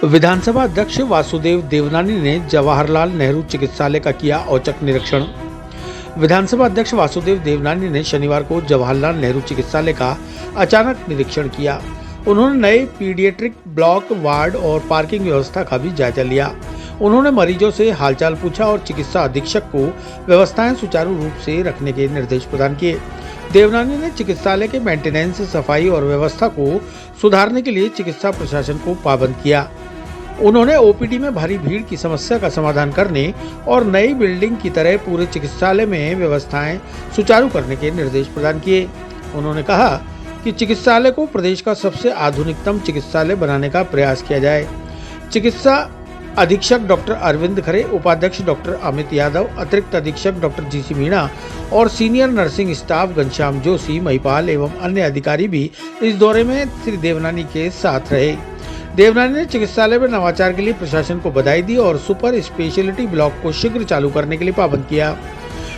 विधानसभा अध्यक्ष वासुदेव देवनानी ने जवाहरलाल नेहरू चिकित्सालय का किया औचक निरीक्षण। विधानसभा अध्यक्ष वासुदेव देवनानी ने शनिवार को जवाहरलाल नेहरू चिकित्सालय का अचानक निरीक्षण किया। उन्होंने नए पीडियाट्रिक ब्लॉक, वार्ड और पार्किंग व्यवस्था का भी जायजा लिया। उन्होंने मरीजों से हालचाल पूछा और चिकित्सा अधीक्षक को व्यवस्थाएं सुचारू रूप से रखने के निर्देश प्रदान किए। देवनानी ने चिकित्सालय के मेंटेनेंस, सफाई और व्यवस्था को सुधारने के लिए चिकित्सा प्रशासन को पाबंद किया। उन्होंने ओपीडी में भारी भीड़ की समस्या का समाधान करने और नई बिल्डिंग की तरह पूरे चिकित्सालय में व्यवस्थाएं सुचारू करने के निर्देश प्रदान किए। उन्होंने कहा कि चिकित्सालय को प्रदेश का सबसे आधुनिकतम चिकित्सालय बनाने का प्रयास किया जाए। चिकित्सा अधीक्षक डॉक्टर अरविंद खरे, उपाध्यक्ष डॉक्टर अमित यादव, अतिरिक्त अधीक्षक डॉक्टर जीसी मीणा और senior nursing staff Ghanshyam Joshi, Mahipal एवं अन्य अधिकारी भी इस दौरे में श्री देवनानी के साथ रहे। देवनानी ने चिकित्सालय में नवाचार के लिए प्रशासन को बधाई दी और सुपर स्पेशलिटी ब्लॉक को शीघ्र चालू करने के लिए पाबंद किया।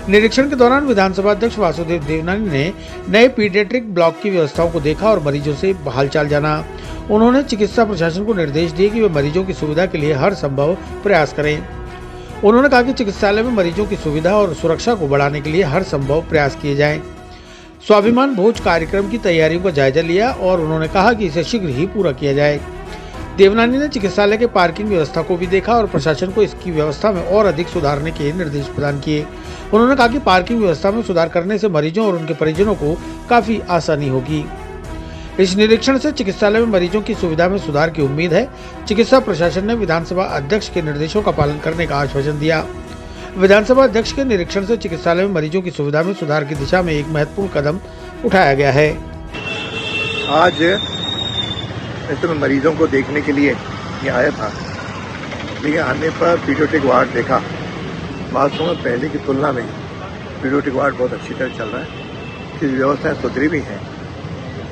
निरीक्षण के दौरान विधानसभा अध्यक्ष वासुदेव देवनानी ने नए पीडियाट्रिक ब्लॉक की व्यवस्थाओं को देखा और मरीजों से हालचाल जाना। उन्होंने चिकित्सा प्रशासन को निर्देश दिए कि वे मरीजों की सुविधा के लिए हर संभव प्रयास करें। उन्होंने कहा कि चिकित्सालय में मरीजों की सुविधा और सुरक्षा को बढ़ाने के लिए हर संभव प्रयास किए जाएं। स्वाभिमान भोज कार्यक्रम की तैयारियों का जायजा लिया और उन्होंने कहा कि इसे शीघ्र ही पूरा किया जाए। देवनानी ने चिकित्सालय के पार्किंग व्यवस्था को भी देखा और प्रशासन को इसकी व्यवस्था में और अधिक सुधारने के निर्देश प्रदान किए। उन्होंने कहा कि पार्किंग व्यवस्था में सुधार करने से मरीजों और उनके परिजनों को काफी आसानी होगी। इस निरीक्षण से चिकित्सालय में मरीजों की सुविधा में सुधार की उम्मीद है। चिकित्सा प्रशासन ने विधानसभा अध्यक्ष के निर्देशों का पालन करने का आश्वासन दिया। विधानसभा अध्यक्ष के निरीक्षण से चिकित्सालय में मरीजों की सुविधा में सुधार की दिशा में एक महत्वपूर्ण कदम उठाया गया है। आज ऐसे में मरीजों को देखने के लिए ये आया था, लेकिन आने पर पीडियाट्रिक वार्ड देखा। वास्तव में पहले की तुलना में पीडियाट्रिक वार्ड बहुत अच्छी तरह चल रहा है, इसकी व्यवस्थाएं सुधरी भी हैं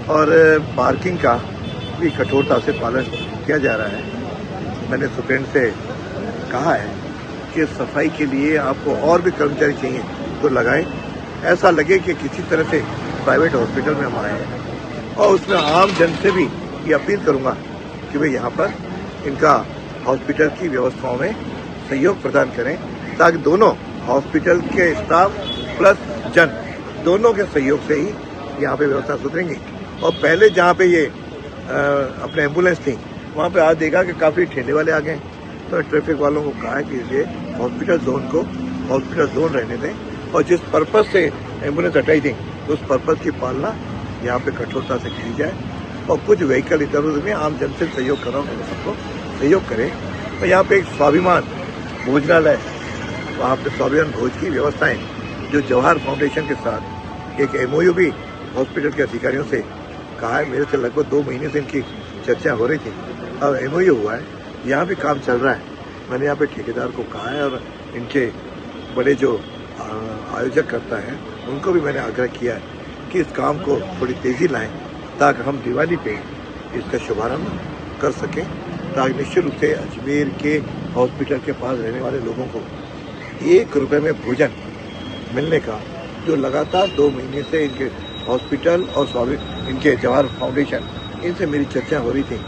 और पार्किंग का भी कठोरता से पालन किया जा रहा है। मैंने सुप्रीम से कहा है कि सफाई के लिए आपको और भी कर्मचारी चाहिए तो लगाएं, ऐसा लगे कि किसी तरह से प्राइवेट हॉस्पिटल में हम आए हैं। और उसमें आम जन से भी ये अपील करूंगा कि वे यहाँ पर इनका हॉस्पिटल की व्यवस्थाओं में सहयोग प्रदान करें, ताकि दोनों हॉस्पिटल के स्टाफ प्लस जन दोनों के सहयोग से ही यहाँ पे व्यवस्था सुधरेंगी। और पहले जहाँ पे ये अपने एम्बुलेंस थी, वहाँ पे आज देखा कि काफ़ी ठेले वाले आ गए, तो ट्रैफिक वालों को कहा कि ये हॉस्पिटल जोन को हॉस्पिटल जोन रहने दें और जिस पर्पज़ से एम्बुलेंस हटाई थी उस पर्पज़ की पालना यहाँ पे कठोरता से की जाए। और कुछ व्हीकल इधर उधर में आम जन से सहयोग कर रहा हूँ, सबको सहयोग करें। और यहाँ पे एक स्वाभिमान भोजनालय, वहाँ पे स्वाभिमान भोज की व्यवस्थाएं जो जवाहर फाउंडेशन के साथ एक MOU भी हॉस्पिटल के अधिकारियों से कहा है। मेरे से लगभग 2 महीने से इनकी चर्चा हो रही थी, अब MOU हुआ है, यहाँ भी काम चल रहा है। मैंने यहाँ पे ठेकेदार को कहा है और इनके बड़े जो आयोजक करता है उनको भी मैंने आग्रह किया है कि इस काम को थोड़ी तेज़ी लाएँ, ताकि हम दिवाली पे इसका शुभारंभ कर सकें, ताकि निश्चित रूप से अजमेर के हॉस्पिटल के पास रहने वाले लोगों को 1 रुपये में भोजन मिलने का, जो लगातार 2 महीने से इनके हॉस्पिटल और इनके जवाहर फाउंडेशन इनसे मेरी चर्चा हो रही थी,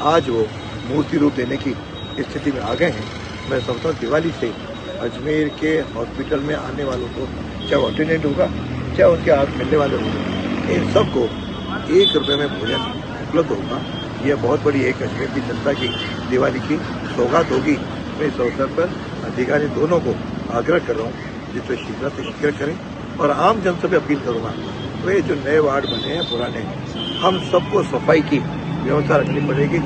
आज वो मूर्ति रूप देने की स्थिति में आ गए हैं। मैं समझता हूँ दिवाली से अजमेर के हॉस्पिटल में आने वालों को, चाहे अटेंडेंट होगा चाहे उनके हाथ मिलने वाले होंगे, इन सबको 1 रुपये में भोजन उपलब्ध होगा। यह बहुत बड़ी एक अजमेर की जनता की दिवाली की सौगात होगी। मैं इस अवसर पर अधिकारी दोनों को आग्रह कर रहा हूँ जिससे शीघ्र से शीघ्र करें और आम जन से भी अपील करूँगा, वे जो नए वार्ड बने हैं पुराने, हम सबको सफाई की व्यवस्था रखनी पड़ेगी।